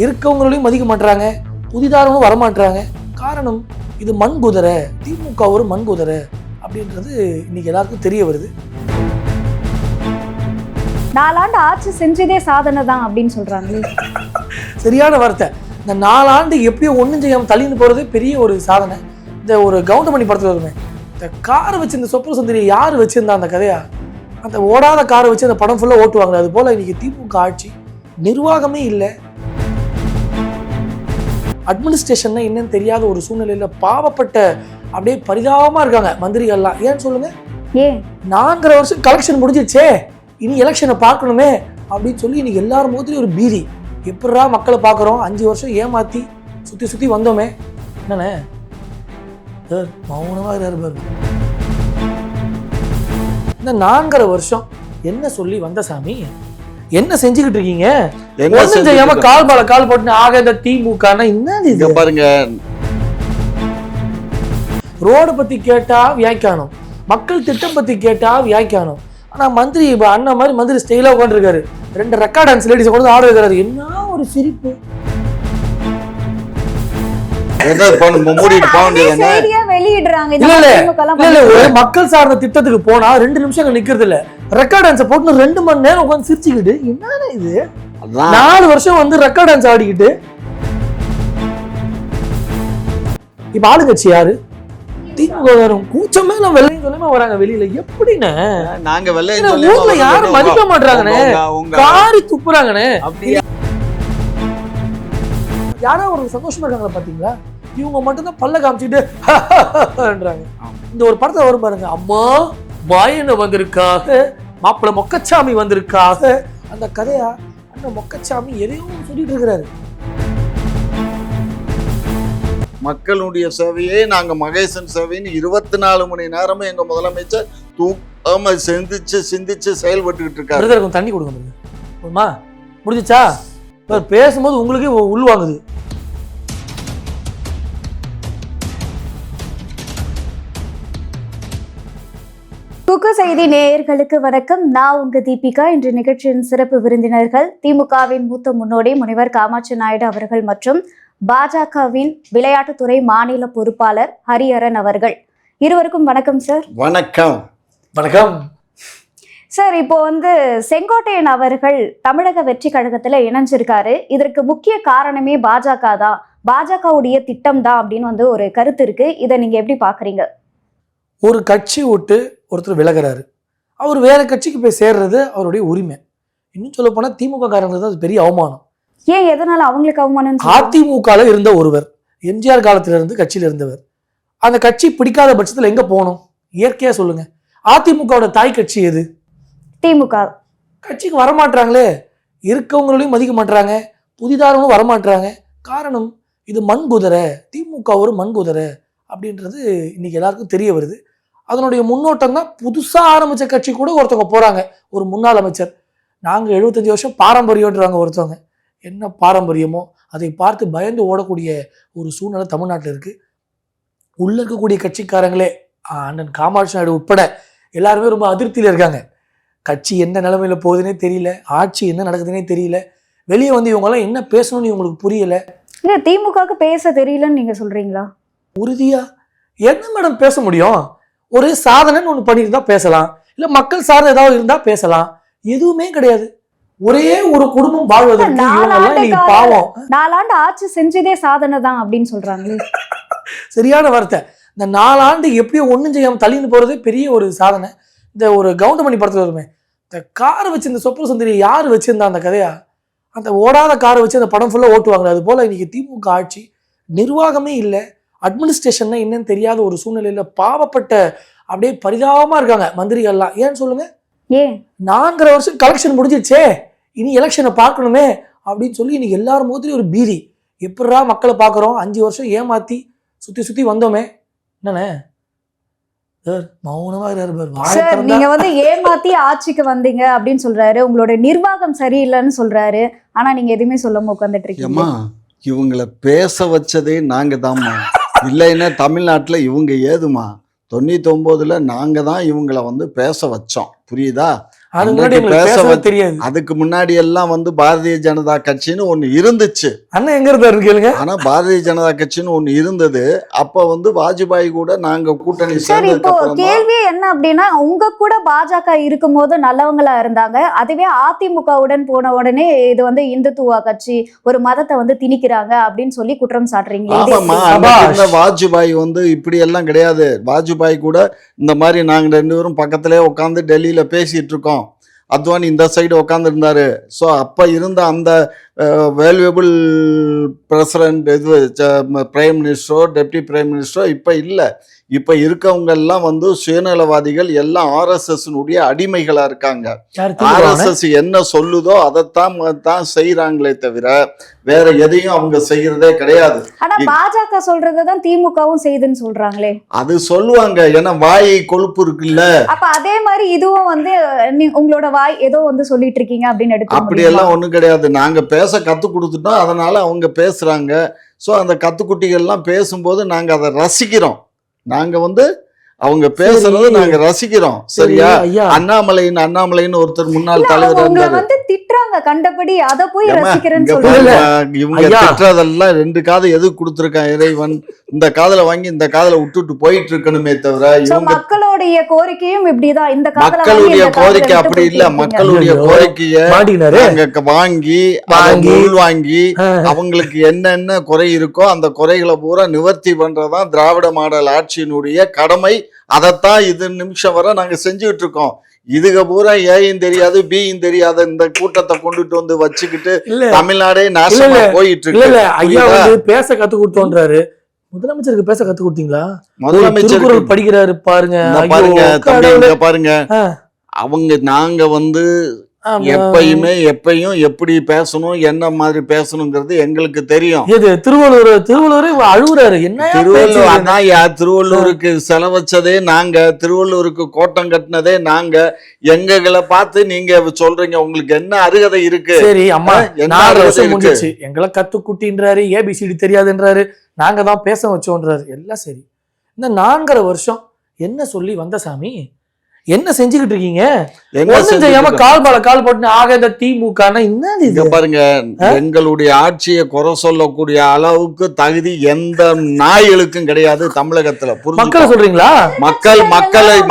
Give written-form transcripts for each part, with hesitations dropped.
இருக்கவங்களையும் மதிக்க மாட்டாங்க, புதிதாகவும் வரமாட்டாங்க. காரணம் இது மண் குதிரை, திமுக ஒரு மண் குதிரை அப்படின்றது இன்னைக்கு எல்லாருக்கும் தெரிய வருது. 4 ஆண்டு ஆட்சி செஞ்சதே சாதனை தான் அப்படின்னு சொல்றாங்களே. சரியான வார்த்தை. இந்த 4 ஆண்டு எப்படியோ ஒன்றும் செய்யாமல் தள்ளின்னு போகிறதே பெரிய ஒரு சாதனை. இந்த ஒரு கவுண்டமணி படத்தில் வருமே, இந்த காரை வச்சு இந்த சொப்பன சுந்தரியை யார் வச்சுருந்தா அந்த கதையா, அந்த ஓடாத காரை வச்சு அந்த படம் ஃபுல்லாக ஓட்டுவாங்க. அது போல் இன்றைக்கி திமுக ஆட்சி நிர்வாகமே இல்லை. அட்மினிஸ்ட்ரேஷன்னா என்னன்னு தெரியாத ஒரு சூழ்நிலையில் பாவப்பட்ட அப்படியே பரிதாபமாக இருக்காங்க மந்திரிகள்லாம். ஏன்னு சொல்லுங்க, ஏன் 4 வருஷம் கலெக்ஷன் முடிஞ்சிச்சே, இனி எலெக்ஷனை பார்க்கணுமே அப்படின்னு சொல்லி இன்னைக்கு எல்லாரும் முகத்துலேயும் ஒரு பீதி. எப்படா மக்களை பார்க்குறோம், 5 வருஷம் ஏமாற்றி சுற்றி சுற்றி வந்தோமே. என்னண்ணே சார் மௌனமாக இருப்பார். இந்த 4.5 வருஷம் என்ன சொல்லி வந்த சாமி, என்ன செஞ்சுக்கிட்டு இருக்கீங்க? ஒன்றும் செய்யாம கால் மேல கால் போட்டு ஆக இந்த திமுக என்ன பாருங்க. ரோடு பத்தி கேட்டா வியாக்கியானம், மக்கள் திட்டம் பத்தி கேட்டா வியாக்கியானம். ஆனா மந்திரி அண்ணன் மாதிரி மந்திரி ஸ்டைலா உட்காந்துருக்காரு, 2 ரெக்கார்ட் டான்ஸ் லேடிஸ் கொண்டு ஆட வைக்கிறாரு. என்ன ஒரு சிரிப்பு. மக்கள் சார்ந்த திட்டத்துக்கு போனா 2 நிமிஷம் நிக்கிறது இல்ல, ரெக்கார்ட் டான்ஸ் போட்டு 2 மணி நேரம் உட்காந்து சிரிச்சுக்கிட்டு. என்ன இது, 4 வருஷம் வந்து ரெக்கார்ட் டான்ஸ் ஆடிக்கிட்டு. இப்ப ஆளுங்கட்சி யாரு? திமுக. கூச்சமே நான் வெள்ளையும் சொல்லுமே வராங்க வெளியில. எப்படின்னு நாங்க ஊர்ல யாரும் மதிக்க மாட்டாங்கன்னு காரி துப்புறாங்கன்னு. யாரோ ஒரு சந்தோஷமா இருக்காங்களா பாத்தீங்களா? இவங்க மட்டும்தான் பல்ல காமிச்சுட்டுன்றாங்க. இந்த ஒரு படத்தை வரும் பாருங்க, அம்மா பாயன வந்திருக்காக, மாப்பிள்ள மொக்கச்சாமி வந்திருக்காக. அந்த கதையா அந்த மொக்கச்சாமி எதையும் சொல்லிட்டு இருக்கிறாரு. மக்களுடைய சேவையே நாங்க மகேசன் சேவைன்னு 24 மணி நேரமும் எங்க முதலமைச்சர் தூக்காம சிந்திச்சு செயல்பட்டுக்கிட்டு இருக்காரு. தண்ணி கொடுங்க முடிஞ்சிச்சா? பேசும்போது உங்களுக்கே உள்வாங்குது. குக்கு செய்தி நேயர்களுக்கு வணக்கம். நான் உங்க தீபிகா. இன்று நிகழ்ச்சியின் சிறப்பு விருந்தினர்கள் திமுகவின் மூத்த முன்னோடி முனைவர் காமாட்சி நாயுடு அவர்கள் மற்றும் பாஜகவின் விளையாட்டுத்துறை மாநில பொறுப்பாளர் ஹரிஹரன் அவர்கள். இருவருக்கும் வணக்கம் சார். வணக்கம். வணக்கம் சார். இப்போ செங்கோட்டையன் அவர்கள் தமிழக வெற்றி கழகத்துல இணைஞ்சிருக்காரு. இதற்கு முக்கிய காரணமே பாஜக தான், பாஜகவுடைய திட்டம் தான் அப்படின்னு ஒரு கருத்து இருக்கு. இதை நீங்க எப்படி பாக்குறீங்க? ஒரு கட்சி விட்டு ஒருத்தர் விலகிறாரு, அவர் வேற கட்சிக்கு போய் சேர்றது அவருடைய உரிமை. இன்னும் சொல்ல போனா திமுக காரங்களுக்கு அது பெரிய அவமானம். ஏன், எதனால அவங்களுக்கு அவமானம்? அதிமுக இருந்த ஒருவர் எம்ஜிஆர் காலத்துல இருந்து கட்சியில இருந்தவர், அந்த கட்சி பிடிக்காத பட்சத்துல எங்க போகணும்? இயற்கையா சொல்லுங்க. அதிமுகவோட தாய் கட்சி எது? திமுக. கட்சிக்கு வரமாட்டாங்களே, இருக்கவங்களையும் மதிக்க மாட்டாங்க, புதிதாகவும் வரமாட்டாங்க. காரணம் இது மண் குதிரை, திமுக ஒரு மண் குதிரை அப்படின்றது இன்னைக்கு எல்லாருக்கும் தெரிய வருது. அதனுடைய முன்னோட்டம் தான் புதுசா ஆரம்பிச்ச கட்சி கூட ஒருத்தவங்க போறாங்க. ஒரு முன்னாள் அமைச்சர், நாங்க 75 வருஷம் பாரம்பரியம்ன்றாங்க ஒருத்தவங்க. என்ன பாரம்பரியமோ அதை பார்த்து பயந்து ஓடக்கூடிய ஒரு சூழ்நிலை தமிழ்நாட்டில் இருக்கு. உள்ள இருக்கக்கூடிய கட்சிக்காரங்களே அண்ணன் காமாட்சி நாயுடு உட்பட எல்லாருமே ரொம்ப அதிருப்தியில இருக்காங்க. கட்சி என்ன நிலைமையில போகுதுன்னே தெரியல, ஆட்சி என்ன நடக்குதுன்னே தெரியல. வெளியே இவங்கெல்லாம் என்ன பேசணும்னு இவங்களுக்கு புரியல. இல்ல திமுகவுக்கு பேச தெரியலன்னு நீங்க சொல்றீங்களா? உறுதியா என்ன மேடம் பேச முடியும்? ஒரு சாதனைன்னு ஒண்ணு பண்ணியிருந்தா பேசலாம், இல்ல மக்கள் சார்ந்த ஏதாவது இருந்தா பேசலாம். எதுவுமே கிடையாது. ஒரே ஒரு குடும்பம் வாழ்வதற்கு 4 ஆண்டு ஆட்சி செஞ்சதே சாதனை தான் அப்படின்னு சொல்றாங்களே. சரியான வார்த்தை. இந்த 4 ஆண்டு எப்படியோ ஒன்றும் செய்யாமல் தள்ளின்னு போகிறதே பெரிய ஒரு சாதனை. இந்த ஒரு கவுண்டமணி படத்தில் வருமே, இந்த காரை வச்சு இந்த சொப்பன சுந்தரியை யார் வச்சுருந்தா அந்த கதையா, அந்த ஓடாத காரை வச்சு அந்த படம் ஃபுல்லாக ஓட்டுவாங்க. அது போல் இன்றைக்கி திமுக ஆட்சி நிர்வாகமே இல்லை. அட்மினிஸ்ட்ரேஷன்னா என்னன்னு தெரியாத ஒரு சூழ்நிலையில் பாவப்பட்ட அப்படியே பரிதாபமாக இருக்காங்க மந்திரிகள்லாம். ஏன்னு சொல்லுங்கள், ஏன் 4.5 வருஷம் கலெக்ஷன் முடிஞ்சிச்சே, இனி எலெக்ஷனை பார்க்கணுமே அப்படின்னு சொல்லி இன்னைக்கு எல்லாரும் முகத்துலேயும் ஒரு பீதி. எப்படா மக்களை பார்க்குறோம், 5 வருஷம் ஏமாற்றி சுற்றி சுற்றி வந்தோமே. என்னண்ணே சார் மௌனமாக இருப்பார். நீங்க ஏமாத்தி ஆட்சிக்கு வந்தீங்க அப்படின்னு சொல்றாரு, உங்களோட நிர்வாகம் சரியில்லைன்னு சொல்றாரு. ஆனா நீங்க எதுவுமே சொல்லாம உட்காந்துட்டு இருக்கீங்க. இவங்களை பேச வச்சதே நாங்க தான்மா, இல்லைன்னா தமிழ்நாட்டுல இவங்க ஏதுமா 99ல் நாங்க தான் இவங்களை பேச வச்சோம், புரியுதா? அது முன்னாடி அன்னைக்கு எங்களுக்கு பேச பேசவே வச்சு- தெரியாது. அதுக்கு முன்னாடி எல்லாம் வந்து பாரதிய ஜனதா கட்சின்னு ஒண்ணு இருந்துச்சு. அண்ணன் எங்க இருந்தாரு கேளுங்க. ஆனா பாரதிய ஜனதா கட்சின்னு ஒண்ணு இருந்தது. அப்ப வந்து வாஜ்பாய் கூட நாங்க கூட்டணி சரி, சேர்ந்ததுக்கு இப்போ அப்புறம் தான் கேள்வி என்ன அப்படின்னா, உங்க கூட பாஜக இருக்கும்போது நல்லவங்களா இருந்தாங்க. அதுவே அதிமுகவுடன் போன உடனே இது வந்து இந்துத்துவா கட்சி, ஒரு மதத்தை வந்து திணிக்கிறாங்க அப்படின்னு சொல்லி குற்றம் சாட்டுறீங்களே. இது ஆமாம்மா, எப்படி? அன்னைக்கு இருந்த வாஜ்பாய் வந்து இப்படி எல்லாம் கிடையாது. வாஜ்பாய் கூட இந்த மாதிரி நாங்க 2 பேரும் பக்கத்திலே உட்காந்து டெல்லியில பேசிட்டு இருக்கோம். அத்வானி இந்த சைடு உட்காந்து இருந்தாரு. ஸோ அப்ப இருந்த அந்த வேல்யூபிள் பிரசிடென்ட் இது பிரைம் மினிஸ்டரோ டெப்டி பிரைம் மினிஸ்டரோ இப்ப இல்லை. இப்ப இருக்கவங்க எல்லாம் வந்து சுயநலவாதிகள், எல்லாம் ஆர்எஸ்எஸ்னுடைய அடிமைகளா இருக்காங்க. யாரு திமுக வானே? ஆர்எஸ்எஸ் என்ன சொல்லுதோ அதைத்தான் செய்யறாங்களே தவிர வேற எதையும் அவங்க செய்யறதே கிடையாது. ஆனா பாஜக சொல்றதுதான் திமுகவும் செய்யுதுன்னு சொல்றாங்களே. அது சொல்லுவாங்க, ஏன்னா வாய் கொழுப்பு இருக்குல்ல. அப்ப அதே மாதிரி இதுவும் வந்து உங்களோட வாய் ஏதோ வந்து சொல்லிட்டு இருக்கீங்க அப்படின்னு எடுத்து அப்படியெல்லாம் ஒண்ணும் கிடையாது. நாங்க பேச கத்து கொடுத்துட்டோம், அதனால அவங்க பேசுறாங்க. ஸோ அந்த கத்துக்குட்டிகள்லாம் பேசும்போது நாங்க அதை ரசிக்கிறோம். நாங்க வந்து அவங்க பேசுறது சரி. நாங்க ரசிக்கிறோம். சரியா? ஐயா, அண்ணாமலைன்னு ஒருத்தர் முன்னாள் தலைவர் உங்களை இருந்தாரு. வந்து திட்டுறாங்க கண்டபடி, அதை போய் ஏம்மா, ரசிக்கிறேன்னு இங்க சொல்றாங்க. பாருங்க, இவங்க ஐயா. திட்டுறதெல்லாம் 2 காது எது கொடுத்திருக்கான் இறைவன். இந்த காதுல வாங்கி இந்த காதுல விட்டுட்டு போயிட்டு இருக்கணுமே தவிர So, இவங்க மக்களுடைய கோரிக்கையும் இப்படிதான். இந்த காதுல வாங்கி மக்களுடைய இந்த காதுல கோரிக்கை விட்டு அப்படி இல்ல. போயிட்டு மக்களுடைய ஐயோ. கோரிக்கைய மாட்டினாரு. நாங்க வாங்கி உள்வாங்கி அவங்களுக்கு என்னென்ன குறை இருக்கோ அந்த குறைகளை பூரா நிவர்த்தி பண்றதுதான் திராவிட மாடல் ஆட்சியினுடைய கடமை. அதைத்தான் இது நிமிஷம் வரை நாங்க செஞ்சுட்டு இருக்கோம். இதுக பூரா ஏயும் தெரியாது பியும் தெரியாத இந்த கூட்டத்தை கொண்டுட்டு வந்து வச்சுக்கிட்டு இல்ல தமிழ்நாடே நாசமா போயிட்டு இல்ல இல்ல இருக்கு. ஐயா புரியுதா? வந்து பேச கத்து கொடுத்தோன்றாரு. முதலமைச்சருக்கு பேச கத்து கொடுத்தீங்களா? முதலமைச்சருக்கு திருக்குறள் படிக்கிறாரு பாருங்க. இந்த ஐயோ, பாருங்க தம்பி, கடவுளே. இங்க பாருங்க, ஆ, அவங்க நாங்க வந்து ஆமா. எப்பயும் எப்படி பேசணும், என்ன மாதிரி பேசணுங்கிறது எங்களுக்கு தெரியும். இது திருவள்ளுவர் அழுகுறாரு. என்ன திருவள்ளூர் அதான் திருவள்ளூருக்கு செலவச்சதே நாங்க, திருவள்ளூருக்கு கோட்டம் கட்டினதே நாங்க. எங்களை பார்த்து நீங்க சொல்றீங்க உங்களுக்கு என்ன அருகதை இருக்கு? சரி அம்மா, என்ன 4 அருகதை வருஷம் இருக்கு? முடிஞ்சிச்சு. எங்களை கத்துக்குட்டின்றாரு, ஏபிசிடி தெரியாதுன்றாரு, நாங்க தான் பேச வச்சோன்றாரு. எல்லாம் சரி. இந்த 4.5 வருஷம் என்ன சொல்லி வந்த சாமி? என்ன செஞ்சுக்கிட்டு இருக்கீங்க? என்ன ஒண்ணும் செய்யாம செஞ்சுட்டு கால் போட்டு ஆக இந்த திமுக என்னது இங்க இது? பாருங்க, எங்களுடைய ஆட்சியை குறை சொல்லக்கூடிய அளவுக்கு தகுதி எந்த நாய்களுக்கும் கிடையாது தமிழகத்துல. மக்களை புரிஞ்சுக்கோ. சொல்றீங்களா?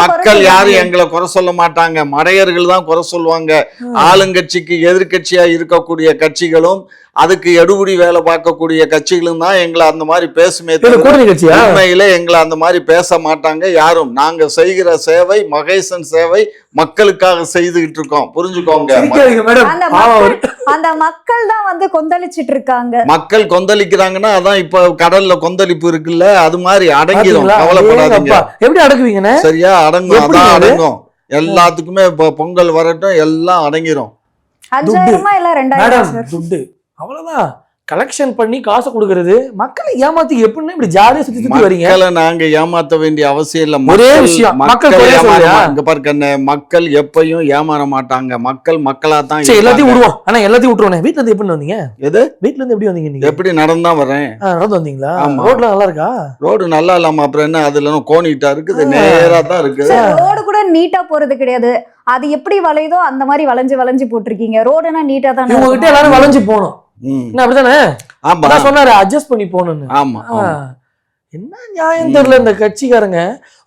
மக்கள் யாரும் எங்களை குறை சொல்ல மாட்டாங்க. மடையர்கள் தான் குறை சொல்லுவாங்க. ஆளுங்கட்சிக்கு எதிர்கட்சியா இருக்கக்கூடிய கட்சிகளும் அதுக்கு எடுபடி வேலை பார்க்கக்கூடிய கட்சிகளும் தான் எங்களை அந்த மாதிரி பேசுமே இது தவிர கூட்டணி கட்சியா? உண்மையில எங்களை அந்த மாதிரி பேச மாட்டாங்க யாரும். நாங்க செய்கிற சேவை மகேசன் சேவை, மக்களுக்காக செய்துகிட்டு இருக்கோம். புரிஞ்சுக்கோங்க. சிரிக்காதீங்க மேடம். அந்த பாவம் அவரு. அந்த மக்கள் தான் வந்து கொந்தளிச்சிட்டு இருக்காங்க. மக்கள் கொந்தளிக்கிறாங்கன்னா அதான் இப்ப கடல்ல கொந்தளிப்பு இருக்குல்ல, அது மாதிரி அடங்கிடும். பாத்தீங்களா? கவலைப்படாதீங்க. ஏங்கப்பா, எப்படி அடக்குவீங்கண்ணே? சரியா? அடங்கும். எப்படி அதான் அது? அடங்கும். எல்லாத்துக்குமே இப்ப பொங்கல் வரட்டும், எல்லாம் அடங்கிரும். 5000 இல்ல 2000 மேடம் சார். துட்டு அவ்வளவுதான். கலெக்ஷன் பண்ணி காசு கொடுக்கறது. மக்களை ஏமாத்தி எப்படின்னு இப்படி ஜாலியா சுத்தி வரீங்க? மக்களை நாங்க ஏமாத்த வேண்டிய அவசியம் இல்ல. ஒரே விஷயம், மக்கள் குறைய சொல்றியா? இங்க பாருங்க, மக்கள் எப்பயும் ஏமாற மாட்டாங்க. மக்களா தான் சரி, எல்லாத்தையும் இருப்பாங்க. விடுவோம். ஆனா எல்லாத்தையும் விட்டுருவோம். வீட்டுல இருந்து எப்படி வந்தீங்க? எது? வீட்டுல இருந்து எப்படி வந்தீங்க நீங்க? எப்படி நடந்தா வரேன்? நடந்து வந்தீங்களா? ஆமா. ரோட்ல நல்லா இருக்கா? ரோடு நல்லா இல்லாம அப்புறம் என்ன? அதுல கோணிட்டா இருக்குது, நேரா தான் இருக்குது. சார், ரோடு கூட நீட்டா போறது கிடையாது. அது எப்படி வளையுதோ அந்த மாதிரி வளைஞ்சு போட்டிருக்கீங்க. ரோடுனா நீட்டா தான் இவங்க கிட்ட எல்லாரும் வளைஞ்சு போகணும். ம். என்ன அப்படிதானே? ஆமா அதான் சொன்னாரு, அட்ஜஸ்ட் பண்ணி போகணும்னு. ஆமா ஆ. என்ன நியாயம் தெரியல இந்த கட்சிக்காரங்க.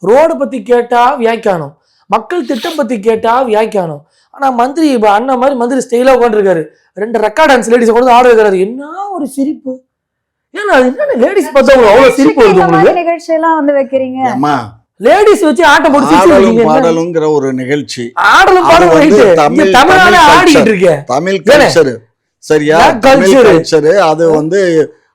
ரோடு பத்தி கேட்டா வியாக்கியானம், மக்கள் திட்டம் பத்தி கேட்டா வியாக்கியானம். ஆனா மந்திரி அண்ணன் மாதிரி மந்திரி ஸ்டைலா உட்காந்துருக்காரு. 2 ரெக்கார்ட் டான்ஸ் லேடிஸ் கொண்டு ஆட வைக்கிறாரு. என்ன ஒரு சிரிப்பு! ஏன்னா அது என்ன லேடிஸ் பார்த்தா உங்களுக்கு அவ்வளவு சிரிப்பு வருது இந்த மாதிரி உங்களுக்கு? நிகழ்ச்சி எல்லாம் வந்து வைக்கிறீங்க. அம்மா, லேடிஸ் வச்சு ஆட்டம் போட்டு ஆடலும் சிரிச்சிருக்கீங்க. என்ன? பாடலுங்கிற ஒரு நிகழ்ச்சி. ஆடலும் அது பாடலும் வந்து ரைட்டு. தமிழ் தமிழ்நாடு culture. ஆடிக்கிட்டு இருக்கேன். தமிழ் ஏனே? கல்ச்சர். சரியா? என்ன தமிழ் culture? கல்ச்சர். அது வந்து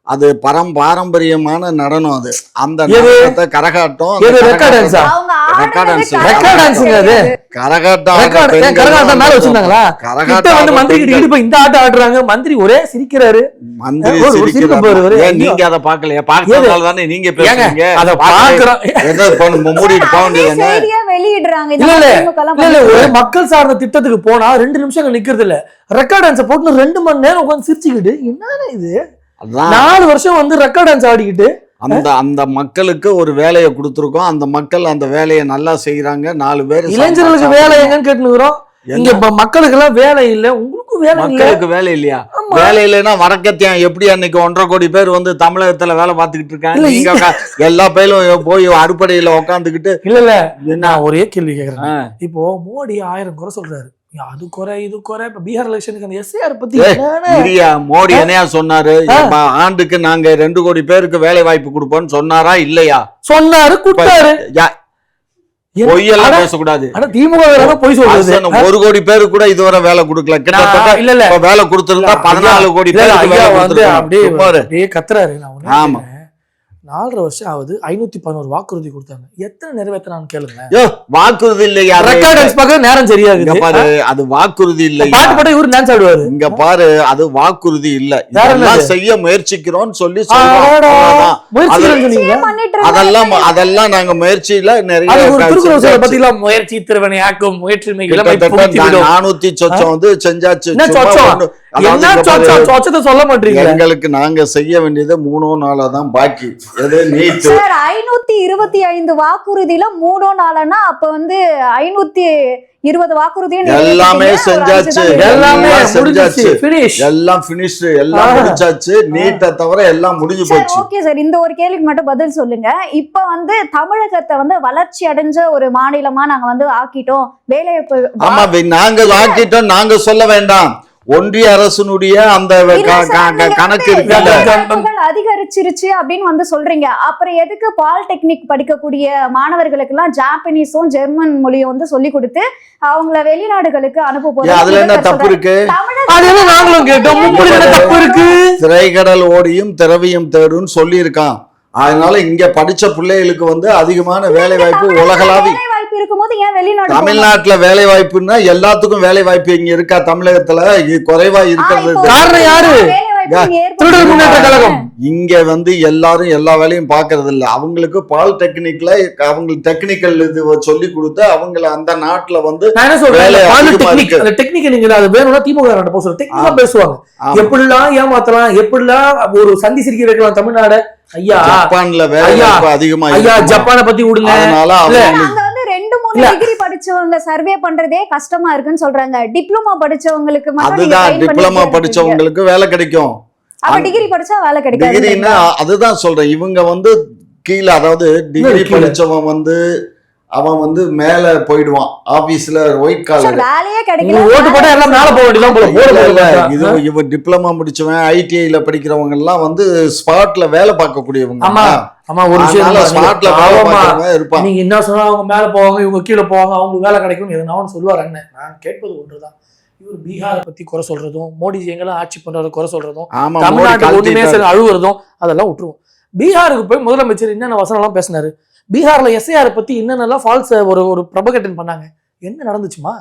அது பாரம்பரியமான நடனம். அது அந்த எது? நடனத்தை கரகாட்டம். அந்த எது? ரெக்கார்ட் டான்ஸா? அவங்க ரெக்கார்ட் ஆடுனது டான்ஸ். ரெக்கார்ட் டான்ஸுங்க அது. கரகாட்டம் ரெக்கார்ட் பெண்கள் கரகாட்டம் மேல வச்சிருந்தாங்களா? கிட்ட கரகாட்டம் வந்து மந்திரி கிட்ட இடுப்பு இந்த ஆட்டம் ஆடுறாங்க. மந்திரி ஒரே சிரிக்கிறாரு. மந்திரி ஒரு சிரிப்பு சிரிக்கிறார். பாரு, ஒரு ஏன் நீங்க அதை பார்க்கலையா? பார்க்கறதால தானே நீங்க பேசுறீங்க. அத பாக்குறோம். என்ன மூடிட்டு போக அதே வேண்டியது. செய்தியா வெளியிடுறாங்க. இந்த இல்ல, இல்ல. மாதிரி திமுக எல்லாம் இல்ல பண்ணி- ஒரு மக்கள் சார்ந்த திட்டத்துக்கு போனா 2 நிமிஷங்கள் நிக்கிறது இல்ல. ரெக்கார்ட் டான்ஸ் போட்டு 2 மணி நேரம் உட்கார்ந்து சிரிச்சுக்கிட்டு என்ன இது? அதான் 4 வருஷம் வந்து ரெக்கார்ட் டான்ஸ் ஆடிக்கிட்டு அந்த மக்களுக்கு ஒரு வேலையை கொடுத்துருக்கோம். அந்த மக்கள் அந்த வேலையை நல்லா செய்யறாங்க. 4 பேர் இளைஞர்களுக்கு வேலை எங்கன்னு கேட்டுக்கிறோம். இங்க மக்களுக்கு எல்லாம் வேலை இல்ல, உங்களுக்கும் வேலை இல்ல. மக்களுக்கு வேலை இல்லையா? வேலை இல்லைன்னா வடக்கத்தியான் எப்படி அன்னைக்கு 1.5 கோடி பேர் வந்து தமிழகத்துல வேலை பார்த்துக்கிட்டு இருக்காங்க. நீங்க எல்லா பயிலும் போய் அடிப்படையில உட்காந்துக்கிட்டு இல்ல நான் ஒரே கேள்வி கேக்குறேன். இப்போ மோடி 1000 குறை சொல்றாரு, அது குறை இது குறை. இப்ப பீகார் எலெக்ஷனுக்கு அந்த எஸ்ஐஆர் பத்தி மோடி என்னையா சொன்னாரு? ஆண்டுக்கு நாங்க 2 கோடி பேருக்கு வேலை வாய்ப்பு கொடுப்போம்னு சொன்னாரா இல்லையா? சொன்னாரு, கொடுத்தாரு. பொய்யெல்லாம் பேசக்கூடாது. திமுக பொய் சொல்றது. 1 கோடி பேருக்கு கூட இதுவரை வேலை கொடுக்கல. கிட்டத்தட்ட இல்ல வேலை கொடுத்திருந்தா 14 கோடி பேருக்கு அப்படியே கத்துறாரு. ஆமா, 4.5 வருஷம் ஆகுது, 511 வாக்குறுதி கொடுத்தாங்க. எத்தனை நிறைவேற்றினான்னு கேளுங்க. வாக்குறுதி இல்லையா? நேரம் சரியாது பாரு, அது வாக்குறுதி இல்ல. பாட்டு பாட்டு இவரு டான்ஸ் ஆடுவாரு. இங்க பாரு, அது வாக்குறுதி இல்ல. இதெல்லாம் செய்ய முயற்சிக்கிறோம்னு சொல்லி அதெல்லாம் நாங்க முயற்சியில நிறைய முயற்சி திருவனையாக்கும் முயற்சி 400 சொச்சம் வந்து செஞ்சாச்சு. சொல்ல மாட்டீங்க. எங்களுக்கு நாங்க செய்ய வேண்டியது 3 நாளா தான் பாக்கி. 525 வாக்குறுதியில 3 நாளா அப்ப வந்து 520 வாக்குறுதி எல்லாமே செஞ்சாச்சு. எல்லாம் பினிஷ், எல்லாம் முடிச்சாச்சு. நீட்டை தவிர எல்லாம் முடிஞ்சு போச்சு. ஓகே சார், இந்த ஒரு கேள்விக்கு மட்டும் பதில் சொல்லுங்க. இப்ப வந்து தமிழகத்தை வந்து வளர்ச்சி அடைஞ்ச ஒரு மாநிலமா நாங்க வந்து ஆக்கிட்டோம், வேலைவாய்ப்பு. ஆமா, நாங்க ஆக்கிட்டோம் நாங்க சொல்ல வேண்டாம். ஒன்றிய அரசுனுடைய அந்த கணக்கு இருக்குல்ல, அதிகரிச்சிருச்சு அப்படின்னு வந்து சொல்றீங்க. அப்புறம் எதுக்கு பாலிடெக்னிக் படிக்கக்கூடிய மாணவர்களுக்கு எல்லாம் ஜாப்பனீஸும் ஜெர்மன் மொழியும் வந்து சொல்லி கொடுத்து அவங்கள வெளிநாடுகளுக்கு அனுப்ப போறோம்? அதுல என்ன தப்பு இருக்கு? நாங்களும் கேட்டோம். திரைக்கடல் ஓடியும் திரவியம் தேடுன்னு சொல்லி இருக்கான். அதனால இங்க படிச்ச பிள்ளைகளுக்கு வந்து அதிகமான வேலை வாய்ப்பு உலகளாவி தமிழ்நாட்டுல வேலை வாய்ப்புன்னா எல்லாத்துக்கும் வேலை வாய்ப்பு இங்க இருக்கா? தமிழகத்துல குறைவா இருக்கிறது காரணம் யாரு? இங்க வந்து எல்லாரும் எல்லா வேலையும் பாக்குறது இல்ல. அவங்களுக்கு பாலிடெக்னிக்ல அவங்களுக்கு டெக்னிக்கல் இது சொல்லி கொடுத்து அவங்கள அந்த நாட்டுல வந்து பேசுவாங்க. எப்படிலாம் ஏமாத்தலாம், எப்படிலாம் ஒரு சந்தி சிரிக்க வைக்கலாம் தமிழ்நாடு. ஐயா ஜப்பான்ல வேலை அதிகமா, ஐயா ஜப்பானை பத்தி விடுங்க. அதனால 2-3 டிகிரி படிச்சவங்க சர்வே பண்றதே கஷ்டமா இருக்குன்னு சொல்றாங்க. டிப்ளமா படிச்சவங்களுக்கு அதுதான் டிப்ளமா படிச்சவங்களுக்கு வேலை கிடைக்கும். அப்ப டிகிரி படிச்சா வேலை கிடைக்காது. டிகிரினா அதுதான் சொல்றேன். இவங்க வந்து கீழே, அதாவது டிகிரி படிச்சவன் வந்து அவன் வந்து மேல போயிடுவான் ஆபீஸ்ல, ஒயிட் காலர் வேலையே கிடைக்கல. ஓட்டு போட்டா எல்லாம் மேல போக வேண்டியதான். இது இவன் டிப்ளமா முடிச்சவன் ஐடிஐல படிக்கிறவங்க எல்லாம் வந்து ஸ்பாட்ல வேலை பார்க்கக்கூடியவங்க. ஆமா, ஒரு விஷயம் ஸ்பாட்ல இருப்பாங்க. நீங்க என்ன சொன்னா அவங்க மேல போவாங்க, இவங்க கீழே போவாங்க, அவங்களுக்கு வேலை கிடைக்கும் எதுனாலும் சொல்லுவாரு. அண்ணன் நான் கேட்பது ஒன்றுதான், இவர் பீகாரை பத்தி குறை சொல்றதும், மோடிஜி எங்கெல்லாம் ஆட்சி பண்றத குறை சொல்றதும், தமிழ்நாட்டுக்கு ஒண்ணுமே அழுவுறதும் அதெல்லாம் விட்டுருவோம். பீகாருக்கு போய் முதலமைச்சர் என்னென்ன வசனம் எல்லாம் பேசினாரு, பீகார்ல எஸ்ஐஆர் பத்தி என்னென்னலாம் ஃபால்ஸ் ஒரு ப்ரொபகேஷன் பண்ணாங்க, என்ன நடந்துச்சுமா?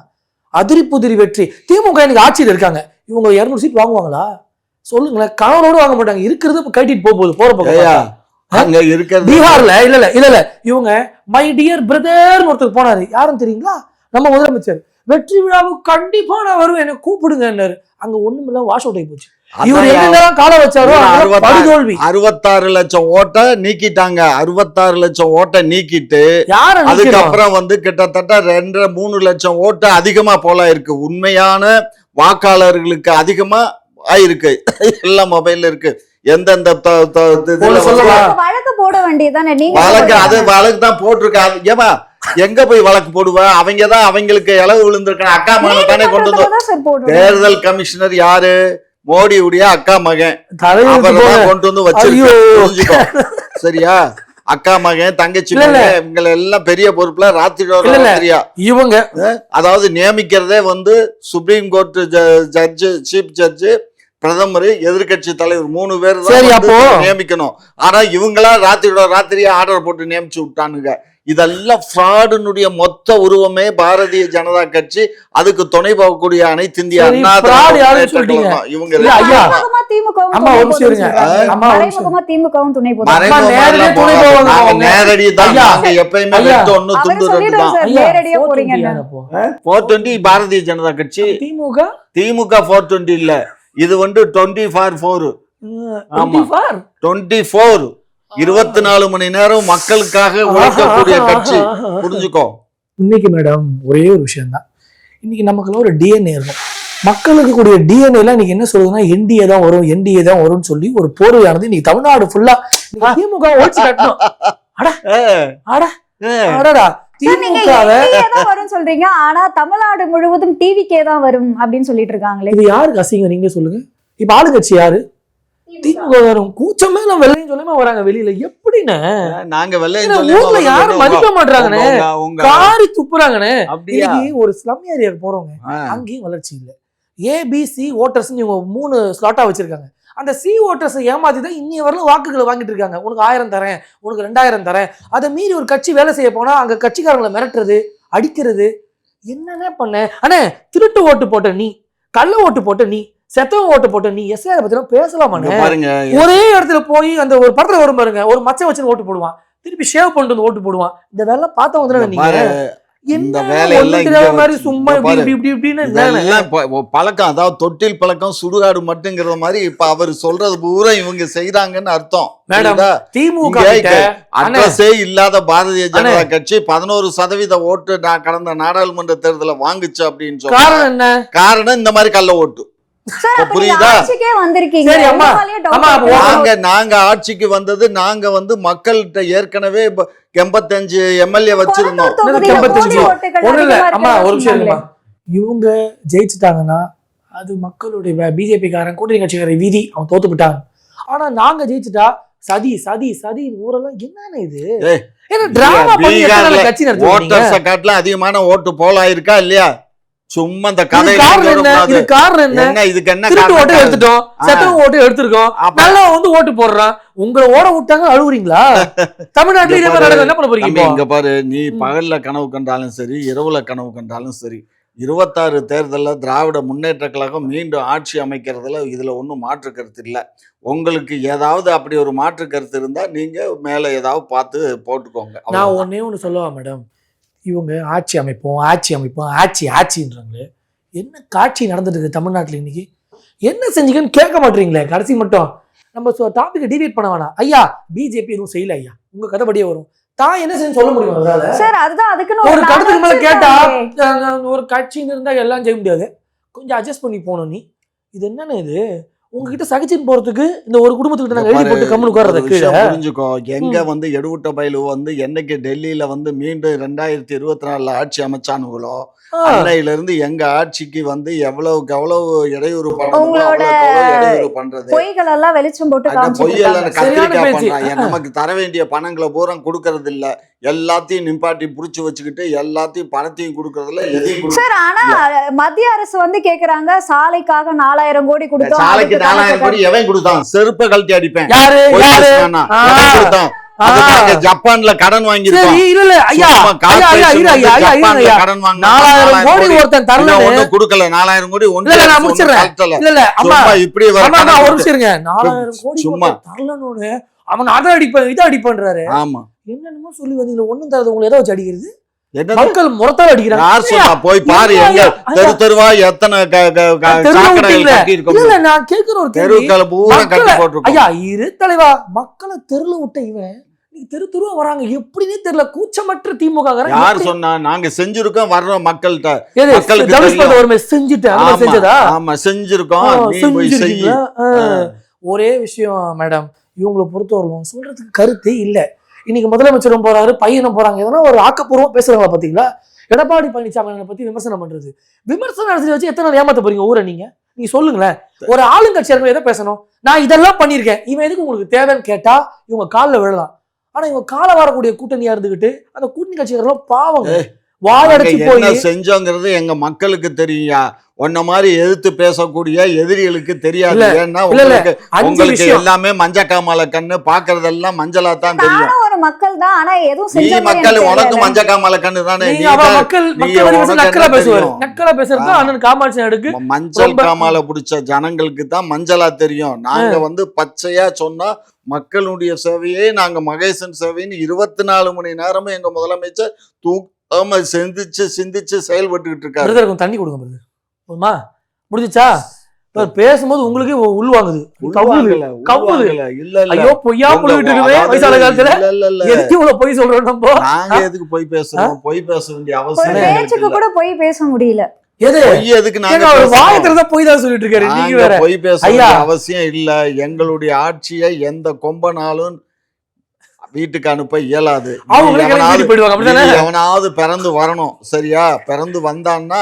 அதிரி புதிரி வெற்றி. திமுக எனக்கு ஆட்சியில் இருக்காங்க, இவங்க 200 சீட் வாங்குவாங்களா சொல்லுங்களேன்? கணவனோடு வாங்க மாட்டாங்க, இருக்கிறது கட்டிட்டு போகுது போற பக்கம். பீகார்ல இல்ல இவங்க மை டியர் பிரதர் ஒருத்தர் போனாரு, யாரும் தெரியுங்களா? நம்ம முதலமைச்சர். வெற்றி விழாவுக்கு கண்டிப்பா நான் வருவேன், என்ன கூப்பிடுங்க. அங்க ஒண்ணுமில்ல, வாஷ் அவுட் ஆகி போச்சு. 66 லட்சம் ஓட்டை நீக்கிட்டாங்க. 66 லட்சம் ஓட்டை நீக்கிட்டு அதுக்கப்புறம் வந்து கிட்டத்தட்ட 2-3 லட்சம் ஓட்டை அதிகமா போல இருக்கு. உண்மையான வாக்காளர்களுக்கு அதிகமா ஆயிருக்கு. எல்லாம் மொபைல்ல இருக்கு. எந்தெந்த வழக்கு போட வேண்டியதானே நீங்க? வழக்கு தான் போட்டிருக்காங்க. ஏமா எங்க போய் வழக்கு போடுவ? அவங்கதான் அவங்களுக்கு இளவு விழுந்திருக்காங்க. அக்கா மகனை தானே கொண்டு வந்து. தேர்தல் கமிஷனர் யாரு? மோடியுடைய அக்கா மகன். கொண்டு வந்து வச்சிருக்கோ சரியா? அக்கா மகன், தங்கச்சி மகன், இவங்க எல்லாம் பெரிய பொறுப்புல ராத்திரியா இவங்க அதாவது நியமிக்கிறதே வந்து supreme court judge, chief judge, பிரதமர், எதிர்கட்சி தலைவர் 3 பேர் தான் நியமிக்கணும். ஆனா இவங்களா ராத்திரியா ஆர்டர் போட்டு நியமிச்சு விட்டானுங்க. இதெல்லாம் ஃப்ராடுனுடைய மொத்த உருவமே பாரதிய ஜனதா கட்சி. அதுக்கு துணை போகக்கூடிய அனைத்து இந்திய அண்ணா இவங்க நேரடி தான். எப்பயுமே 420 பாரதிய ஜனதா கட்சி. திமுக 420 இல்ல, இது வந்து 20 24 24 மணி நேரம் மக்களுக்காக உழைக்கக்கூடிய கட்சி. புரிஞ்சுக்கோ. இன்னைக்கு மேடம் ஒரே ஒரு விஷயம் தான், இன்னைக்கு நமக்குள்ள ஒரு டிஎன்ஏ இருக்கும். மக்களுக்கு கூடிய டிஎன்ஏல இன்னைக்கு என்ன சொல்லுதுன்னா என்டிஏ தான் வரும், என்டிஏ தான் வரும்னு சொல்லி ஒரு போர்வையானது இன்னைக்கு தமிழ்நாடு ஃபுல்லா திமுக ஒழிச்சு கட்டணும். அடடா திமுகவை வரும் சொல்றீங்க, ஆனா தமிழ்நாடு முழுவதும் டிவிக்கே தான் வரும் அப்படின்னு சொல்லிட்டு இருக்காங்களே. இது யாருக்கு அசிங்கம் நீங்க சொல்லுங்க. இப்ப ஆளுங்கட்சி யாரு? திமுக வரும். கூச்சமே நான் வெள்ளையும் சொல்லாம வராங்க வெளியில. எப்படின்னு நாங்க ஊர்ல யாரும் மதிக்க மாட்டாங்கன்னு காரி துப்புறாங்கன்னு. ஒரு ஸ்லம் ஏரியாவுக்கு போறவங்க அங்கேயும் வளர்ச்சி இல்லை. ஏபிசி ஓட்டர்ஸ் இவங்க 3 ஸ்லாட்டா வச்சிருக்காங்க. அந்த சி ஓட்டர்ஸ் ஏமாத்தி தான் இன்னைய வரலும் வாக்குகளை வாங்கிட்டு இருக்காங்க. உனக்கு 1000 தரேன், உனக்கு 2000 தரேன். அதை மீறி ஒரு கட்சி வேலை செய்ய போனா அங்க கட்சிக்காரங்களை மிரட்டுறது, அடிக்கிறது. என்னென்ன பண்ண? ஆனா திருட்டு ஓட்டு போட்ட நீ, கள்ள ஓட்டு போட்ட நீ, செத்தவன் ஓட்டு போட்ட நீ, எஸ்ஐஆர் பத்தி பேசலாமான்னு பாருங்க. ஒரே இடத்துல போய் அந்த ஒரு படத்துல வரும் பாருங்க, ஒரு மச்சை வச்சு ஓட்டு போடுவான், திருப்பி ஷேவ் பண்ணிட்டு வந்து ஓட்டு போடுவான். இந்த வேலை பார்த்தா வந்து நீங்க இந்த வேலையெல்லாம் சும்மா பழக்கம், அதாவது தொட்டில் பழக்கம் சுடுகாடு மட்டுங்கிற மாதிரி இப்ப அவர் சொல்றது பூரா இவங்க செய்யறாங்கன்னு அர்த்தம். திமுக அட்ரஸே இல்லாத பாரதிய ஜனதா கட்சி 11% ஓட்டு கடந்த நாடாளுமன்ற தேர்தல வாங்குச்சு அப்படின்னு சொல்றாங்க. காரணம் இந்த மாதிரி கள்ள ஓட்டு. புரியுதா? நாங்க ஆட்சிக்கு வந்தது, நாங்க வந்து மக்கள்கிட்ட ஏற்கனவே 85 எம்எல்ஏ வச்சிருந்தோம். இவங்க ஜெயிச்சுட்டாங்கன்னா அது மக்களுடைய பிஜேபி காரன் கூட்டணி கட்சிக்காரன் வீதி, அவன் தோத்து விட்டாங்க. ஆனா நாங்க ஜெயிச்சுட்டா சதி சதி சதி ஊரெல்லாம் என்னன்னு இது? ஓட்டர்ஸ காட்டலாம் அதிகமான ஓட்டு போலாயிருக்கா இல்லையா? சும்மா இந்த கதை எடுத்துட்டோம், செத்தவங்க ஓட்டு எடுத்துருக்கோம், நல்லா வந்து ஓட்டு போடுறான். உங்களை ஓட விட்டாங்க அழுவுறீங்களா? தமிழ்நாட்டுல என்ன பண்ண போறீங்க? இங்க பாரு, நீ பகல்ல கனவு கண்டாலும் சரி, இரவுல கனவு கண்டாலும் சரி, 26 தேர்தலில் திராவிட முன்னேற்ற கழகம் மீண்டும் ஆட்சி அமைக்கிறதுல இதுல ஒன்றும் மாற்று கருத்து இல்லை. உங்களுக்கு ஏதாவது அப்படி ஒரு மாற்று கருத்து இருந்தா நீங்க மேல ஏதாவது பார்த்து போட்டுக்கோங்க. நான் ஒண்ணு சொல்லவா மேடம்? இவங்க ஆட்சி அமைப்போம் ஆட்சி அமைப்போம் ஆட்சின்றாங்களே, என்ன காட்சி நடந்துட்டு இருக்கு தமிழ்நாட்டில் இன்னைக்கு? என்ன செஞ்சீங்கன்னு கேட்க மாட்டீங்களே. கடைசி மட்டும் நம்ம டாபிக் டிவைட் பண்ண வேணாம். ஐயா பிஜேபி எதுவும் செய்யல, ஐயா உங்க கதைப்படியே வரும். தான் என்ன செய்ய சொல்ல முடியும்? ஒரு கருத்துக்கு மேல கேட்டா ஒரு கட்சின்னு இருந்தா எல்லாம் செய்ய முடியாது, கொஞ்சம் அட்ஜஸ்ட் பண்ணி போகணும். நீ இது என்னன்னு இது? உங்ககிட்ட சகிச்சுன்னு போறதுக்கு இந்த ஒரு குடும்பத்துக்கிட்ட நாங்க எழுதி போட்டு கம்முனு உட்கார்றதுக்கு புரிஞ்சுக்கோ. எங்க வந்து எடுவிட்ட பயிலு வந்து என்னைக்கு டெல்லியில வந்து மீண்டும் 2024 ஆட்சி அமைச்சானுங்களோ அன்னையில இருந்து எங்க ஆட்சிக்கு வந்து எவ்வளவுக்கு எவ்வளவு இடையூறு பண்றது, பொய்களெல்லாம் வெளிச்சம் போட்டு பொய்யெல்லாம் கத்திரிக்காய் பண்றாங்க. நமக்கு தர வேண்டிய பணங்களை பூரா கொடுக்கறது இல்ல, எல்லாத்தையும் நிப்பாட்டி புடிச்சு வச்சுக்கிட்டு எல்லாத்தையும் பணத்தையும் கொடுக்கறதுல எதையும். சார், ஆனா மத்திய அரசு வந்து கேக்குறாங்க சாலைக்காக 4000 கோடி கொடுத்தோம். சாலைக்கு 4000 கோடி எவன் கொடுத்தான்? செருப்பை கழட்டி அடிப்பேன். ஜப்பான்ல கடன் வாங்கி கொடுக்கல. 4000 கோடி இப்படி சும்மா அவங்க அதை அடிப்பேன் இதை அடிப்பேன்றாரு. ஆமா, என்னென்னமோ சொல்லி வந்தீங்க. ஒண்ணும் தரது உங்களை எதை வச்சு அடிக்கிறது? மக்கள் முறத்தால் அடிக்கிறாங்க. யார் சொன்னா? போய் பாரு, எங்க தெரு தெருவா எத்தனை நான் கேட்கிற ஒரு தெருக்கள் பூரா கட்டி போட்டு. ஐயா இரு தலைவா, மக்களை தெருல விட்ட இவன் தெரு தெருவா வராங்க எப்படின்னே தெரியல. கூச்சமற்ற திமுக யார் சொன்னா? நாங்க செஞ்சிருக்கோம், வர்றோம் மக்கள்கிட்ட. செஞ்சதா? ஆமா செஞ்சிருக்கோம். ஒரே விஷயம் மேடம், இவங்களை பொறுத்தவரைக்கும் சொல்றதுக்கு கருத்தே இல்ல. இன்னைக்கு முதலமைச்சரும் போறாரு, பையனும் போறாங்க. எதனா ஒரு ஆக்கப்பூர்வம் பேசுறாங்களா பாத்தீங்களா? எடப்பாடி பழனிசாமி பத்தி விமர்சனம் பண்றது, விமர்சனம் நடத்தி வச்சு எத்தனை நாள் ஏமாத்த போறீங்க ஊரை? நீங்க சொல்லுங்களேன். ஒரு ஆளுங்கட்சியாளர்கள் எதை பேசணும்? நான் இதெல்லாம் பண்ணிருக்கேன், இவன் எதுக்கு உங்களுக்கு தேவைன்னு கேட்டா இவங்க காலில் விழலாம். ஆனா இவங்க கால வரக்கூடிய கூட்டணியா இருந்துகிட்டு அந்த கூட்டணி கட்சிகள் பாவங்க வாழடிச்சு போய் செஞ்சோங்கிறது எங்க மக்களுக்கு தெரியா? உன்ன மாதிரி எதிர்த்து பேசக்கூடிய எதிரிகளுக்கு தெரியாது. ஏன்னா உங்களுக்கு எல்லாமே மஞ்சள் காமால கண்ணு, பாக்குறதெல்லாம் மஞ்சளா தான் தெரியும். ஒரு மக்கள் தான், ஆனா எதுவும் நீ மக்கள் உனக்கு மஞ்சள் காமால கண்ணு தானே. மஞ்சள் காமால பிடிச்ச ஜனங்களுக்கு தான் மஞ்சளா தெரியும். நாங்க வந்து பச்சையா சொன்னா மக்களுடைய சேவையே நாங்க மகேசன் சேவைன்னு 24 மணி நேரமும் எங்க முதலமைச்சர் தூக்காம சிந்திச்சு செயல்பட்டுக்கிட்டு இருக்காரு. தண்ணி கொடுங்க முடிஞ்சுச்சா? பேசும்போது உங்களுக்கு உள்வாங்குது. ஐயோ பொய்யா போயிட்டு இருக்குமே வயசான காலத்துல. எதுக்கு இவ்வளவு பொய் சொல்றோம்? நம்ம நாங்க எதுக்கு பொய் பேசுறோம்? பொய் பேச வேண்டிய அவசியம் பேச்சுக்கு கூட பொய் பேச முடியல. எது பொய் எதுக்கு நாங்க அவர் பேசணும்? வாயத்துல போய் தான் சொல்லிட்டு இருக்காரு நீங்க நாங்க வேற. பொய் பேச ஐயா. அவசியம் இல்ல. எங்களுடைய ஆட்சியை எந்த கொம்பனாலும் வீட்டுக்கு அனுப்ப இயலாது. அவங்களே கிளம்பி போயிடுவாங்க அப்படிதானே? எவனாவது பிறந்து வரணும், சரியா? பிறந்து வந்தான்னா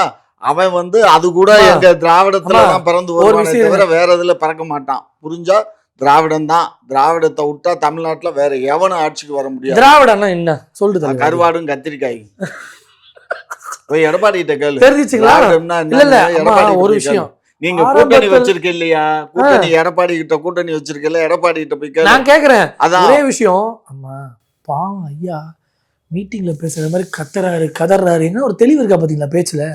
அவன் வந்து அது கூட அம்மா, எங்க திராவிடத்துல அம்மா, தான் பிறந்து ஒரு வருவானே விஷயம் தவிர வேற இதுல பிறக்க மாட்டான். புரிஞ்சா? திராவிடம் தான். திராவிடத்தை விட்டா தமிழ்நாட்டுல வேற எவனும் ஆட்சிக்கு வர முடியாது. திராவிடம்னா என்ன சொல்லுது? கருவாடும் கத்திரிக்காய். போய் எடப்பாடி கிட்ட கேளு. தெரிஞ்சுச்சுங்களா? திராவிடம்னா இல்ல இல்ல என்னன்னு அம்மா, எடப்பாடி ஒரு கிட்ட கேளு. விஷயம் நீங்க ஆரம்பத்துல- கூட்டணி வச்சிருக்க இல்லையா? கூட்டணி எடப்பாடி கிட்ட கூட்டணி வச்சிருக்கல, எடப்பாடி கிட்ட போய் கேளு. நான் கேக்குறேன் அதான் ஒரே விஷயம். அம்மா பாவம் ஐயா மீட்டிங்ல பேசுற மாதிரி கத்துறாரு கதறாரு, என்ன ஒரு தெளிவு இருக்கா பாத்தீங்களா பேச்சுல?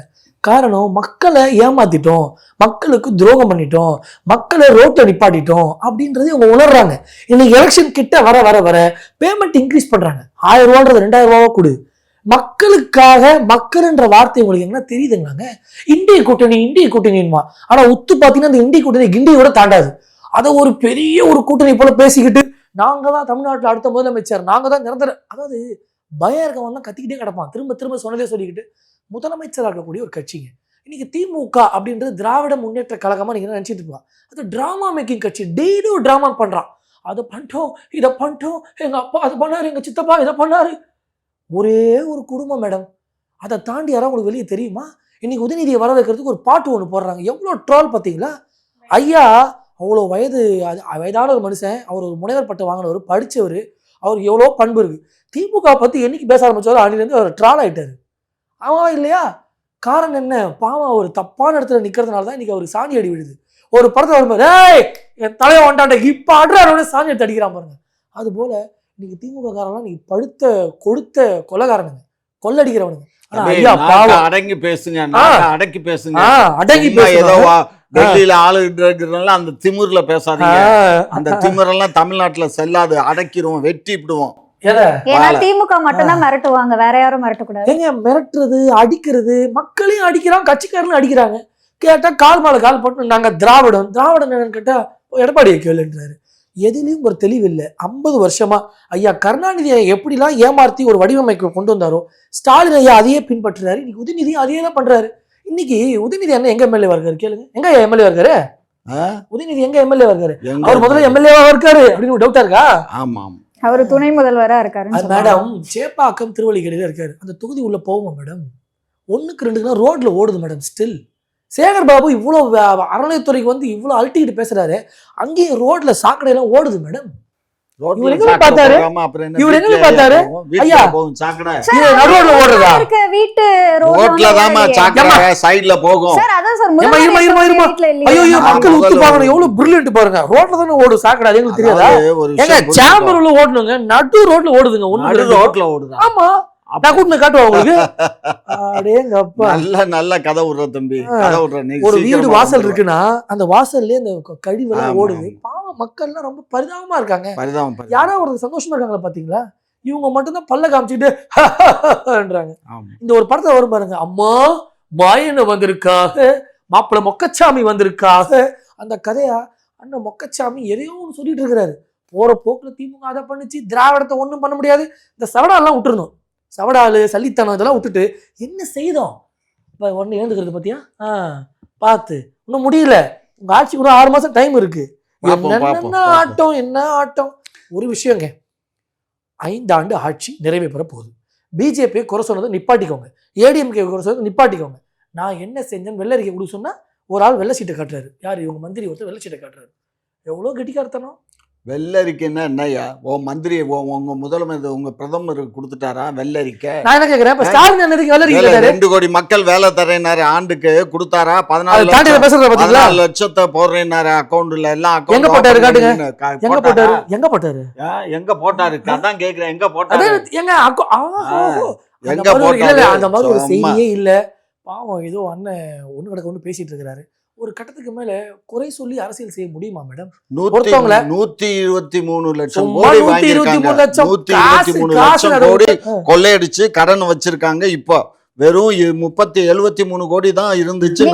காரணம் மக்களை ஏமாத்திட்டோம், மக்களுக்கு துரோகம் பண்ணிட்டோம், மக்களை ரோட்ல நிப்பாட்டிட்டோம் அப்படின்றதை அவங்க உணர்றாங்க. இன்னைக்கு எலெக்ஷன் கிட்ட வர வர வர பேமெண்ட் இன்க்ரீஸ் பண்றாங்க. 1000 ரூபான்றது 2000 ரூபாவா கொடு. மக்களுக்காக மக்கள்ன்ற வார்த்தை உங்களுக்கு என்ன தெரியுதுங்களாங்க? இந்திய கூட்டணின்மா. ஆனா உத்து பாத்தீங்கன்னா அந்த இந்திய கூட்டணி கிண்டியோட தாண்டாது. அதை ஒரு பெரிய ஒரு கூட்டணி போல பேசிக்கிட்டு நாங்க தான் தமிழ்நாட்டில் அடுத்த முதலமைச்சர், நாங்க தான் நிரந்தர, அதாவது பயம் இருக்கவன் தான் கத்திக்கிட்டே கிடப்பான். திரும்ப திரும்ப சொன்னதே சொல்லிக்கிட்டு முதலமைச்சராக இருக்கக்கூடிய ஒரு கட்சிங்க. இன்னைக்கு திமுக அப்படின்றது திராவிட முன்னேற்ற கழகமா நீங்க நினைச்சிட்டு இருப்பா. அது டிராமா மேக்கிங் கட்சி. டெய்லி ஒரு டிராமா பண்றான். அதை பண்ணிட்டோம், இதை பண்ணிட்டோம், எங்க அப்பா அதை பண்ணாரு, எங்க சித்தப்பா இதை பண்ணாரு. ஒரே ஒரு குடும்பம் மேடம். அதை தாண்டி யாராவது உங்களுக்கு வெளியே தெரியுமா? இன்னைக்கு உதயநிதியை வர வைக்கிறதுக்கு ஒரு பாட்டு ஒன்று போடுறாங்க. எவ்வளோ ட்ரால் பார்த்தீங்களா? ஐயா அவ்வளோ வயதான ஒரு மனுஷன், அவர் ஒரு முனைவர் பட்டம் வாங்கினவர், படித்தவர், அவருக்கு எவ்வளோ பண்பு இருக்கு. திமுக பற்றி என்னைக்கு பேச ஆரம்பிச்சாரோ அன்னிலேருந்து அவர் ட்ரால் ஆகிட்டாரு. அவன் இல்லையா? காரணம் என்ன? பாவம் அவர் தப்பான இடத்துல நிற்கிறதுனால தான் இன்னைக்கு அவருக்கு சாணி அடி விடுது. ஒரு படத்தில் வரும்போது ஏய் என் தலையை வந்துட்டாண்ட இப்போ அடுறாரோட சாணி எடுத்து அடிக்கிறான் பாருங்க. அதுபோல இன்னைக்கு திமுக காரெல்லாம் நீ படுத்த கொளுத்த கொலைகாரனுங்க, கொள்ளடிக்கிறவனுங்க. அடங்கி பேசுங்க, அடக்கி பேசுங்க. அடங்கி ஏதோ டெல்லியில ஆளுகிறதுனால அந்த திமிர்ல பேசாதீங்க. அந்த திமிரெல்லாம் தமிழ்நாட்டுல செல்லாது. அடக்கிடுவோம், வெட்டிவிடுவோம். ஏன்னா திமுக மட்டும்தான் மிரட்டுவாங்க, வேற யாரும் மிரட்டக்கூடாது. ஏங்க மிரட்டுறது, அடிக்கிறது, மக்களையும் அடிக்கிறான், கட்சிக்காரனும் அடிக்கிறாங்க. கேட்டா கால் மேல கால் போட்டு நாங்க திராவிடம் என்னன்னு கேட்டா எடப்பாடியை கேளுன்றாரு. எதுலையும் ஒரு தெளிவு இல்லை. 50 வருஷமா ஐயா கருணாநிதியை எப்படிலாம் ஏமாற்றி ஒரு வடிவமைக்க கொண்டு வந்தாரோ ஸ்டாலின் ஐயா அதையே பின்பற்றுறாரு. இன்னைக்கு உதயநிதியும் அதையே தான் பண்றாரு. இன்னைக்கு உதயநிதி என்ன எங்க எம்எல்ஏ இருக்காரு கேளுங்க. எங்க எம்எல்ஏ இருக்காரு? உதயநிதி எங்க எம்எல்ஏ இருக்காரு? அவர் முதல்ல எம்எல்ஏவா இருக்காரு அப்படின்னு டவுட்டா இருக்கா? ஆமா, அவர் துணை முதல்வரா இருக்காரு மேடம். சேப்பாக்கம் திருவள்ளிக்கேணியில இருக்காரு. அந்த தொகுதி உள்ள போவோமா மேடம்? 1க்கு 2 ரோட்ல ஓடுது மேடம். ஸ்டில் சேகர் பாபு இவ்வளோ அறநிலையத்துறைக்கு வந்து இவ்வளோ அழட்டிக்கிட்டு பேசுறாரு, அங்கேயும் ரோட்ல சாக்கடையெல்லாம் ஓடுது மேடம். இவர் எங்க பார்த்தாரு? இவர் எங்க பார்த்தாரு? ஐயா நடுரோட்ல ஓடுறதா? வீட்டு ரோட்ல தாமா சாக்கடை சைடுல போகும். சார் அதான் சார் ஐயோ மக்கள் உத்து பாருங்க, எவ்வளவு பிரில்லியன்ட் பாருங்க. ரோட்ல தானே ஓடும் சாக்கடை, அது எங்களுக்கு தெரியாதா? ஏங்க சேம்பர் உள்ள ஓடணுங்க, நடு ரோட்ல ஓடுதுங்க. ஒண்ணு ரோட்ல ஓடுதா? ஆமா, நான் கூட்டு காட்டுவா உங்களுக்கு. நல்ல கதை விடுற தம்பி, கதை விடுற. ஒரு வீடு வாசல் இருக்குன்னா அந்த வாசல்ல இந்த கழிவெல்லாம் ஓடுது. பாவம் மக்கள்லாம் ரொம்ப பரிதாபமா இருக்காங்க. யாரோ ஒரு சந்தோஷமா இருக்காங்களா பாத்தீங்களா? இவங்க மட்டும்தான் பல்ல காமிச்சுட்டுன்றாங்க. இந்த ஒரு படத்துல வரும் பாருங்க, அம்மா மாயன வந்திருக்காக, மாப்பிள்ள மொக்கச்சாமி வந்திருக்காக. அந்த கதையா அண்ணன் மொக்கச்சாமி எதையோ ஒன்று சொல்லிட்டு இருக்கிறாரு. போற போக்குல திமுக அதை பண்ணுச்சு, திராவிடத்தை ஒன்றும் பண்ண முடியாது. இந்த சவடாலாம் விட்டுருணும். சவடாலு சல்லித்தனம் இதெல்லாம் விட்டுட்டு என்ன செய்தோம் இப்போ உடனே எழுந்துக்கிறது பார்த்தியா? பார்த்து இன்னும் முடியல. உங்கள் ஆட்சி கூட 6 மாதம் டைம் இருக்கு. என்ன ஆட்டம். ஒரு விஷயங்க, 5 ஆண்டு ஆட்சி நிறைவே பெற போகுது. பிஜேபியை குறை சொன்னதை நிப்பாட்டிக்கோங்க, ஏடிஎம்கே குறை சொன்னதை நிப்பாட்டிக்கோங்க. நான் என்ன செஞ்சேன்னு வெள்ளரிக்கை கொடுக்க சொன்னா ஒரு ஆள் வெள்ளை சீட்டை காட்டுறாரு. யார்? இவங்க மந்திரி ஒருத்தர் வெள்ளை சீட்டை காட்டுறாரு. எவ்வளோ கெட்டிக்காரத்தனம். வெள்ளரிக்கைன்னா என்னையா? மந்திரி உங்க முதலமைச்சர் உங்க பிரதமர் கொடுத்துட்டாரா வெள்ளரிக்கை? நான் என்ன கேக்குறேன், இப்ப ஸ்டாலின் என்னதுக்கு வெள்ளரிக்கை கேட்டாரு? 2 கோடி மக்கள் வேலை தரேனாரு, ஆண்டுக்கு கொடுத்தாரா? 14 லட்சத்தை போடுறேனாரு அக்கௌண்ட்ல. எல்லாம் அக்கௌண்ட் எங்க போட்டாரு காட்டுங்க. எங்க போட்டாரு அதான் கேக்குறேன், எங்க போட்டாரு? எங்க போட்டாரு? அந்த மாதிரி ஒரு செய்தியே இல்ல. பாவம் ஏதோ அண்ணன் ஒண்ணு கிடக்க ஒண்ணு பேசிட்டு இருக்கிறாரு. ஒரு கட்டத்துக்கு மேல குறை சொல்லி அரசியல் செய்ய முடியுமா மேடம்? 123 லட்சம் கோடி வாங்கியிருக்காங்க. 123 லட்சம் கோடி கொள்ளையடிச்சு கடன் வச்சிருக்காங்க. இப்போ வெறும் 73 கோடி தான் இருந்துச்சு.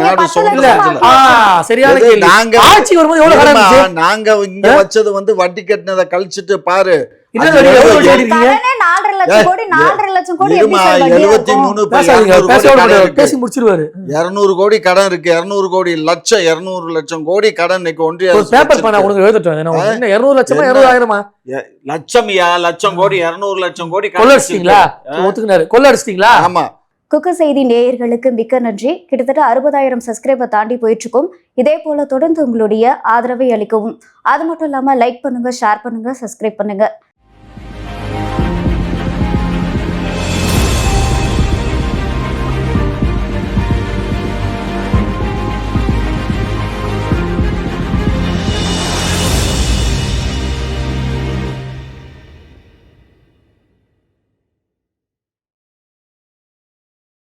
நாங்க இங்க வச்சது வந்து வட்டி கட்டினதை கழிச்சுட்டு பாரு. என்ன அது நீங்க எவ்வளவு வட்டி இருக்கீங்க? கடனே 4.5 லட்சம் கோடி 4.5 லட்சம் கோடி எப்படி இருமா, சார் வட்டியா இருக்கும்? 73 இப்ப பேசாதீங்க, 200 கோடி பேச விட கடன் மாட்டாரு. இருக்கு. பேசி முடிச்சிருவாரு. 200 கோடி கடன் இருக்கு. 200 கோடி லட்சம் 200 லட்சம் கோடி கடன் இன்னைக்கு ஒன்றிய ஒரு அரசு பேப்பர் பண்ண வச்சிருக்கு. உனக்கு எழுதட்டும். என்ன 200 லட்சமா என்ன? 200,000மா? லட்சம் கோடி 200 லட்சம் கோடி கடன் கொள்ளடிச்சிட்டீங்களா? வச்சிருக்கு. ஒத்துக்கினாரு. கொள்ளடிச்சிட்டீங்களா? ஆமா. குக்கு செய்தி நேயர்களுக்கு மிக்க நன்றி. கிட்டத்தட்ட 60,000 சப்ஸ்கிரைபர் தாண்டி போயிட்டு இருக்கோம். இதே போல தொடர்ந்து உங்களுடைய ஆதரவை அளிக்கவும். அது மட்டும் இல்லாம லைக் பண்ணுங்க, ஷேர் பண்ணுங்க, சப்ஸ்கிரைப் பண்ணுங்க.